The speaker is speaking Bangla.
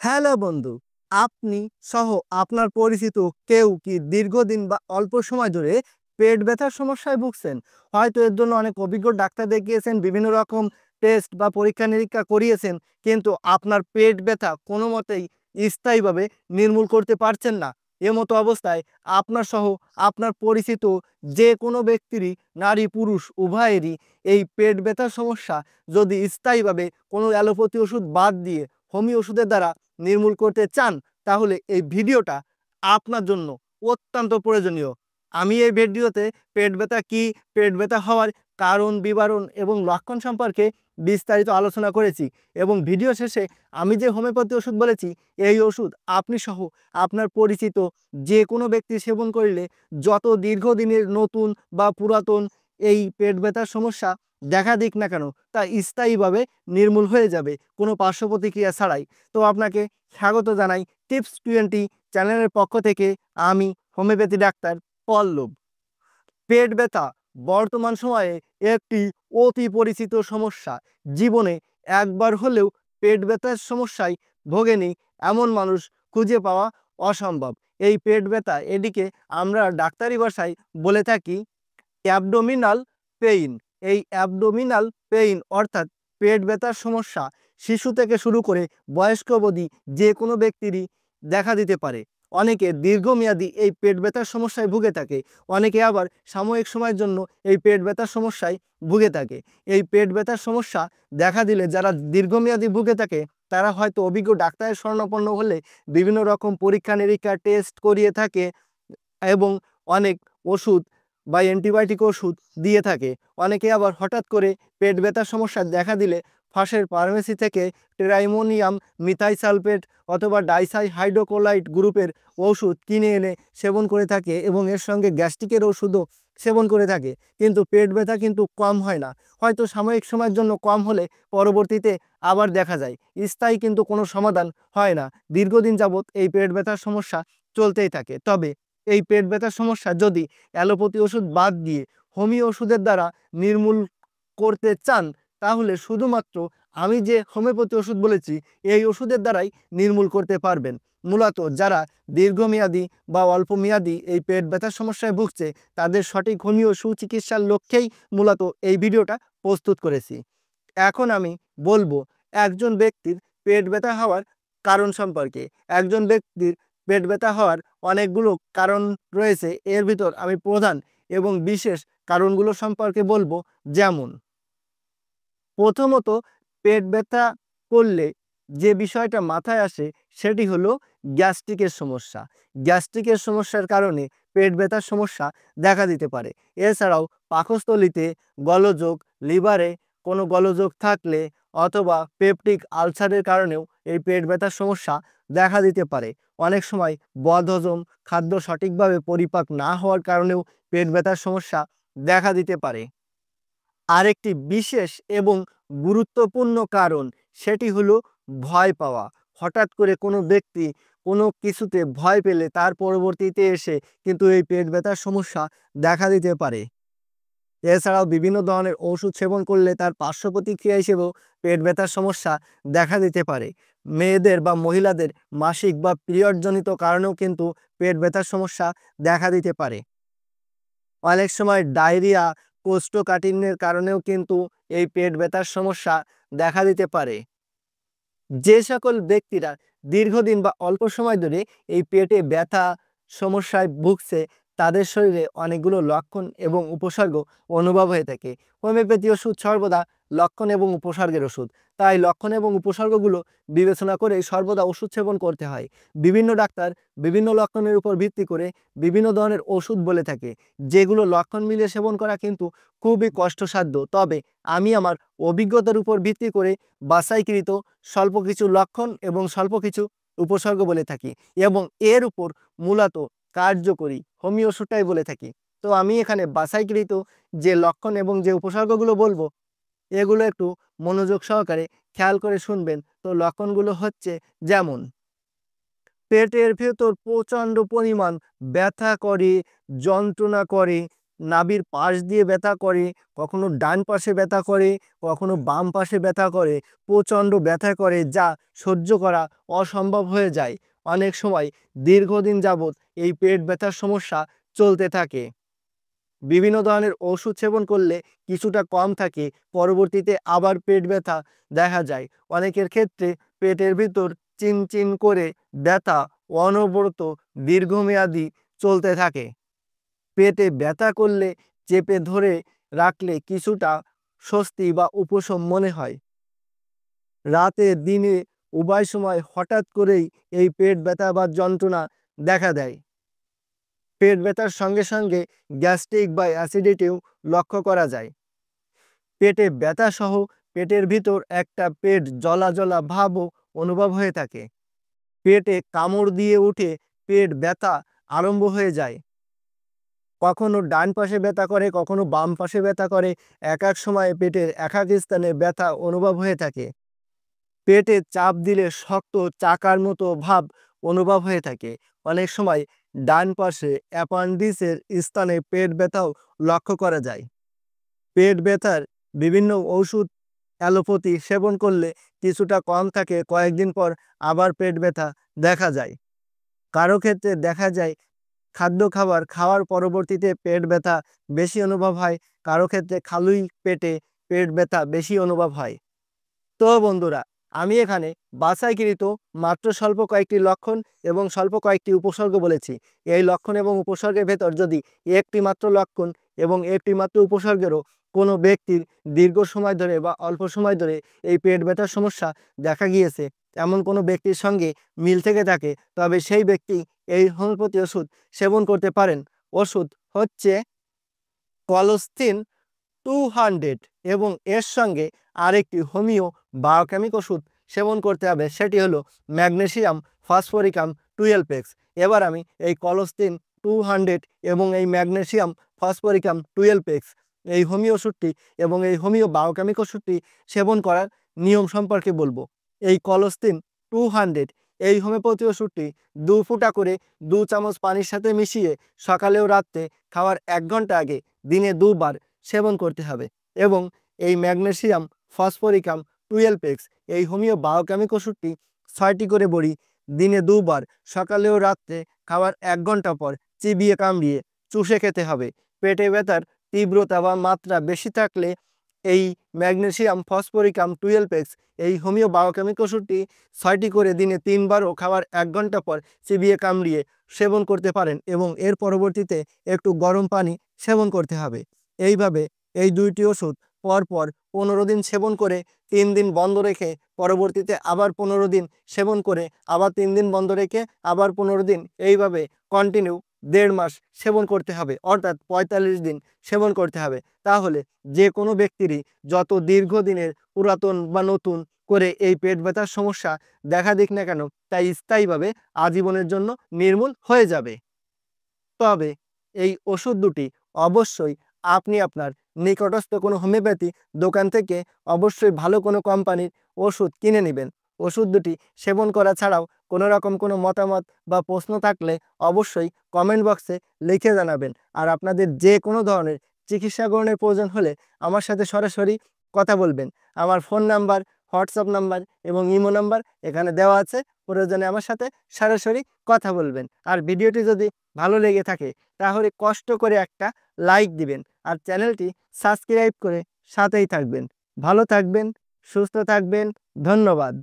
হ্যালো বন্ধু, আপনি সহ আপনার পরিচিত কেউ কি দীর্ঘদিন বা অল্প সময় ধরে পেট ব্যথার সমস্যায় ভুগছেন? হয়তো এর জন্য অনেক অভিজ্ঞ ডাক্তার দেখিয়েছেন, বিভিন্ন রকম টেস্ট বা পরীক্ষা নিরীক্ষা করিয়েছেন, কিন্তু আপনার পেট ব্যথা কোনো মতেই স্থায়ীভাবে নির্মূল করতে পারছেন না। এমতো অবস্থায় আপনার সহ আপনার পরিচিত যে কোনো ব্যক্তিরই, নারী পুরুষ উভয়েরই, এই পেট ব্যথার সমস্যা যদি স্থায়ীভাবে কোনো অ্যালোপ্যাথি ওষুধ বাদ দিয়ে হোমিও ওষুধের দ্বারা নির্মূল করতে চান, তাহলে এই ভিডিওটা আপনার জন্য অত্যন্ত প্রয়োজনীয়। আমি এই ভিডিওতে পেট ব্যথা কি, পেট ব্যথা হওয়ার কারণ, বিবরণ এবং লক্ষণ সম্পর্কে বিস্তারিত আলোচনা করেছি, এবং ভিডিও শেষে আমি যে হোমিওপ্যাথি ওষুধ বলেছি, এই ওষুধ আপনি সহ আপনার পরিচিত যে কোনো ব্যক্তি সেবন করলে যত দীর্ঘদিনের নতুন বা পুরাতন এই পেট ব্যথার সমস্যা দেখা দিক না কেন, তা স্থায়ীভাবে নির্মূল হয়ে যাবে কোনো পার্শ্ব প্রতিক্রিয়া ছাড়াই। তো আপনাকে স্বাগত জানাই টিপস 20 চ্যানেলের পক্ষ থেকে। আমি হোমিওপ্যাথি ডাক্তার পল্লব। পেট ব্যথা বর্তমান সময়ে একটি অতি পরিচিত সমস্যা। জীবনে একবার হলেও পেট ব্যথার সমস্যায় ভোগেনি এমন মানুষ খুঁজে পাওয়া অসম্ভব। এই পেট ব্যথা, এটিকে আমরা ডাক্তারি ভাষায় বলে থাকি অ্যাবডোমিনাল পেইন। এই অ্যাবডোমিনাল পেইন অর্থাৎ পেট ব্যথার সমস্যা শিশু থেকে শুরু করে বয়স্ক অবধি যে কোনো ব্যক্তিরই দেখা দিতে পারে। অনেকে দীর্ঘমেয়াদী এই পেট ব্যথার সমস্যায় ভুগে থাকে, অনেকে আবার সাময়িক সময়ের জন্য এই পেট ব্যথার সমস্যায় ভুগে থাকে। এই পেট ব্যথার সমস্যা দেখা দিলে যারা দীর্ঘমেয়াদী ভুগে থাকে, তারা হয়তো অভিজ্ঞ ডাক্তারের শরণাপন্ন হলে বিভিন্ন রকম পরীক্ষা নিরীক্ষা টেস্ট করিয়ে থাকে এবং অনেক ওষুধ বা অ্যান্টিবায়োটিক ওষুধ দিয়ে থাকে। অনেকে আবার হঠাৎ করে পেট ব্যথার সমস্যা দেখা দিলে পাশের ফার্মেসি থেকে ট্রাইমোনিয়াম মিথাইসালফেট অথবা ডাইসাইহাইড্রোক্লোরাইড গ্রুপের ওষুধ কিনে এনে সেবন করে থাকে, এবং এর সঙ্গে গ্যাস্ট্রিকের ওষুধও সেবন করে থাকে। কিন্তু পেট ব্যথা কিন্তু কম হয় না। হয়তো সাময়িক সময়ের জন্য কম হলে পরবর্তীতে আবার দেখা যায়। স্থায়ী কিন্তু কোনো সমাধান হয় না। দীর্ঘদিন যাবৎ এই পেট ব্যথার সমস্যা চলতেই থাকে। তবে এই পেট ব্যথার সমস্যা যদি অ্যালোপ্যাথি ওষুধ বাদ দিয়ে হোমিও ওষুধের দ্বারা নির্মূল করতে চান, তাহলে শুধুমাত্র আমি যে হোমিওপ্যাথি ওষুধ বলেছি, এই ওষুধের দ্বারাই নির্মূল করতে পারবেন। মূলত যারা দীর্ঘমেয়াদী বা অল্পমেয়াদী এই পেট ব্যথার সমস্যায় ভুগছে, তাদের সঠিক হোমিও সুচিকিৎসার লক্ষ্যেই মূলত এই ভিডিওটা প্রস্তুত করেছি। এখন আমি বলবো একজন ব্যক্তির পেট ব্যথা হওয়ার কারণ সম্পর্কে। একজন ব্যক্তির পেট ব্যথা হওয়ার অনেকগুলো কারণ রয়েছে, এর ভিতর আমি প্রধান এবং বিশেষ কারণগুলো সম্পর্কে বলবো। যেমন, প্রথমত, পেট ব্যথা করলে যে বিষয়টা মাথায় আসে সেটি হলো গ্যাস্ট্রিকের সমস্যা। গ্যাস্ট্রিকের সমস্যার কারণে পেট ব্যথার সমস্যা দেখা দিতে পারে। এছাড়াও পাকস্থলীতে গোলযোগ, লিভারে কোনো গোলযোগ থাকলে অথবা পেপটিক আলসারের কারণেও এই পেট ব্যথার সমস্যা দেখা দিতে পারে। অনেক সময় বদহজম, খাদ্য সঠিকভাবে পরিপাক না হওয়ার কারণেও পেট ব্যথার সমস্যা দেখা দিতে পারে। আরেকটি বিশেষ এবং গুরুত্বপূর্ণ কারণ, সেটি হলো ভয় পাওয়া। হঠাৎ করে কোনো ব্যক্তি কোনো কিছুতে ভয় পেলে তার পরবর্তীতে এসে কিন্তু এই পেট ব্যথার সমস্যা দেখা দিতে পারে। এছাড়াও বিভিন্ন ধরনের ওষুধ সেবন করলে তার পার্শ্ব প্রতিক্রিয়া হিসেবেও পেট ব্যথার সমস্যা দেখা দিতে পারে। মেয়েদের বা মহিলাদের মাসিক বা পিরিয়ডজনিত কারণেও কিন্তু পেট ব্যথার সমস্যা দেখা দিতে পারে। অনেক সময় ডায়রিয়া, কোষ্ঠকাঠিন্যের কারণেও কিন্তু এই পেট ব্যথার সমস্যা দেখা দিতে পারে। যে সকল ব্যক্তিরা দীর্ঘদিন বা অল্প সময় ধরে এই পেটে ব্যথা সমস্যায় ভুগছে, তাদের শরীরে অনেকগুলো লক্ষণ এবং উপসর্গ অনুভব হয়ে থাকে। হোমিওপ্যাথি ওষুধ সর্বদা লক্ষণ এবং উপসর্গের ওষুধ, তাই লক্ষণ এবং উপসর্গগুলো বিবেচনা করে সর্বদা ওষুধ সেবন করতে হয়। বিভিন্ন ডাক্তার বিভিন্ন লক্ষণের উপর ভিত্তি করে বিভিন্ন ধরনের ওষুধ বলে থাকে, যেগুলো লক্ষণ মিলিয়ে সেবন করা কিন্তু খুবই কষ্টসাধ্য। তবে আমি আমার অভিজ্ঞতার উপর ভিত্তি করে বাছাইকৃত স্বল্প কিছু লক্ষণ এবং স্বল্প কিছু উপসর্গ বলে থাকি, এবং এর উপর মূলত কার্যকরী হোমিও ওষুধটাই বলে থাকি। তো আমি এখানে বাছাইকৃত যে লক্ষণ এবং যে উপসর্গগুলো বলবো, এগুলো একটু মনোযোগ সহকারে খেয়াল করে শুনবেন। তো লক্ষণগুলো হচ্ছে, যেমন পেটের ভেতর প্রচণ্ড পরিমাণ ব্যথা করে, যন্ত্রণা করে, নাভির পাশ দিয়ে ব্যথা করে, কখনো ডান পাশে ব্যথা করে, কখনো বাম পাশে ব্যথা করে, প্রচণ্ড ব্যথা করে, যা সহ্য করা অসম্ভব হয়ে যায়। অনেক সময় দীর্ঘদিন যাবৎ এই পেট ব্যথার সমস্যা চলতে থাকে। বিভিন্ন ধরনের ওষুধ সেবন করলে কিছুটা কম থাকে, পরবর্তীতে আবার পেট ব্যথা দেখা যায়। অনেকের ক্ষেত্রে পেটের ভিতর চিনচিন করে ব্যথা অনবরত দীর্ঘমেয়াদী চলতে থাকে। পেটে ব্যথা করলে চেপে ধরে রাখলে কিছুটা স্বস্তি বা উপশম মনে হয়। রাতে দিনে উভয় সময় হঠাৎ করেই এই পেট ব্যথা বা যন্ত্রণা দেখা দেয়। পেট ব্যথার সঙ্গে সঙ্গে গ্যাস্ট্রিক বা অ্যাসিডিটিও লক্ষ্য করা যায়। পেটে ব্যথা সহ পেটের ভিতর একটা পেট জ্বলা জ্বলা ভাবও অনুভব হয়ে থাকে। পেটে কামড় দিয়ে উঠে পেট ব্যথা আরম্ভ হয়ে যায়। কখনো ডান পাশে ব্যথা করে, কখনো বাম পাশে ব্যথা করে। এক এক সময় পেটের এক এক স্থানে ব্যথা অনুভব হয়ে থাকে। পেটে চাপ দিলে শক্ত চাকার মতো ভাব অনুভব হয়ে থাকে। অনেক সময় ডান পাশে অ্যাপেন্ডিক্সের স্থানে পেট ব্যথাও লক্ষ্য করা যায়। পেট ব্যথার বিভিন্ন ওষুধ অ্যালোপ্যাথি সেবন করলে কিছুটা কম থাকে, কয়েকদিন পর আবার পেট ব্যথা দেখা যায়। কারো ক্ষেত্রে দেখা যায় খাবার খাওয়ার পরবর্তীতে পেট ব্যথা বেশি অনুভব হয়, কারো ক্ষেত্রে খালি পেটে পেট ব্যথা বেশি অনুভব হয়। তো বন্ধুরা, আমি এখানে বাছাইকৃত মাত্র স্বল্প কয়েকটি লক্ষণ এবং স্বল্প কয়েকটি উপসর্গ বলেছি। এই লক্ষণ এবং উপসর্গের ভেতর যদি একটি মাত্র লক্ষণ এবং একটি মাত্র উপসর্গেরও কোনো ব্যক্তির দীর্ঘ সময় ধরে বা অল্প সময় ধরে এই পেট ব্যথার সমস্যা দেখা গিয়েছে, এমন কোনো ব্যক্তির সঙ্গে মিল থেকে থাকে, তবে সেই ব্যক্তি এই হোমিওপ্যাথি ওষুধ সেবন করতে পারেন। ওষুধ হচ্ছে কলস্টিন 200 এবং এর সঙ্গে আরেকটি হোমিও বায়োকেমিক ওষুধ সেবন করতে হবে, সেটি হলো ম্যাগনেসিয়াম ফসফরিকাম 12x। এবার আমি এই কলস্টিন 200 এবং এই ম্যাগনেসিয়াম ফসফরিকাম 12x এই হোমিও ওষুধটি এবং এই হোমিও বায়োকেমিক ওষুধটি সেবন করার নিয়ম সম্পর্কে বলবো। এই কলস্টিন 200 এই হোমিওপ্যাথি ওষুধটি 2 ফুটা করে 2 চামচ পানির সাথে মিশিয়ে সকালে ও রাত্রে খাওয়ার 1 ঘন্টা আগে দিনে 2 বার সেবন করতে হবে। এবং এই ম্যাগনেসিয়াম ফসফরিকাম 12x এই হোমিও বায়োকেমিক ওষুধটি 6টি করে বড়ি দিনে 2 বার সকালে ও রাত্রে খাওয়ার 1 ঘন্টা পর চিবিয়ে কামড়িয়ে চুষে খেতে হবে। পেটে ব্যথার তীব্রতা বা মাত্রা বেশি থাকলে এই ম্যাগনেসিয়াম ফসফরিকাম 12x এই হোমিও বায়োকেমিক ওষুধটি 6টি করে দিনে 3 বারও খাওয়ার 1 ঘন্টা পর চিবিয়ে কামড়িয়ে সেবন করতে পারেন এবং এর পরবর্তীতে একটু গরম পানি সেবন করতে হবে। এইভাবে এই 2টি ওষুধ পরপর 15 দিন সেবন করে 3 দিন বন্ধ রেখে পরবর্তীতে আবার 15 দিন সেবন করে আবার 3 দিন বন্ধ রেখে আবার 15 দিন, এইভাবে কন্টিনিউ 1.5 মাস সেবন করতে হবে, অর্থাৎ 45 দিন সেবন করতে হবে। তাহলে যে কোনো ব্যক্তিরই যত দীর্ঘদিনের পুরাতন বা নতুন করে এই পেট ব্যথার সমস্যা দেখা দিক না কেন, তাই স্থায়ীভাবে আজীবনের জন্য নির্মূল হয়ে যাবে। তবে এই ওষুধ দুটি অবশ্যই আপনি আপনার নিকটস্থ কোনো হোমিওপ্যাথি দোকান থেকে অবশ্যই ভালো কোনো কোম্পানির ওষুধ কিনে নেবেন। ওষুধ দুটি সেবন করা ছাড়াও কোনো রকম কোনো মতামত বা প্রশ্ন থাকলে অবশ্যই কমেন্ট বক্সে লিখে জানাবেন। আর আপনাদের যে কোনো ধরনের চিকিৎসা গ্রহণের প্রয়োজন হলে আমার সাথে সরাসরি কথা বলবেন। আমার ফোন নাম্বার, হোয়াটসঅ্যাপ নাম্বার এবং ইমো নাম্বার এখানে দেওয়া আছে, প্রয়োজনে আমার সাথে সরাসরি কথা বলবেন। আর ভিডিওটি যদি ভালো লেগে থাকে তাহলে কষ্ট করে একটা লাইক দিবেন আর চ্যানেলটি সাবস্ক্রাইব করে সাথেই থাকবেন। ভালো থাকবেন, সুস্থ থাকবেন। ধন্যবাদ।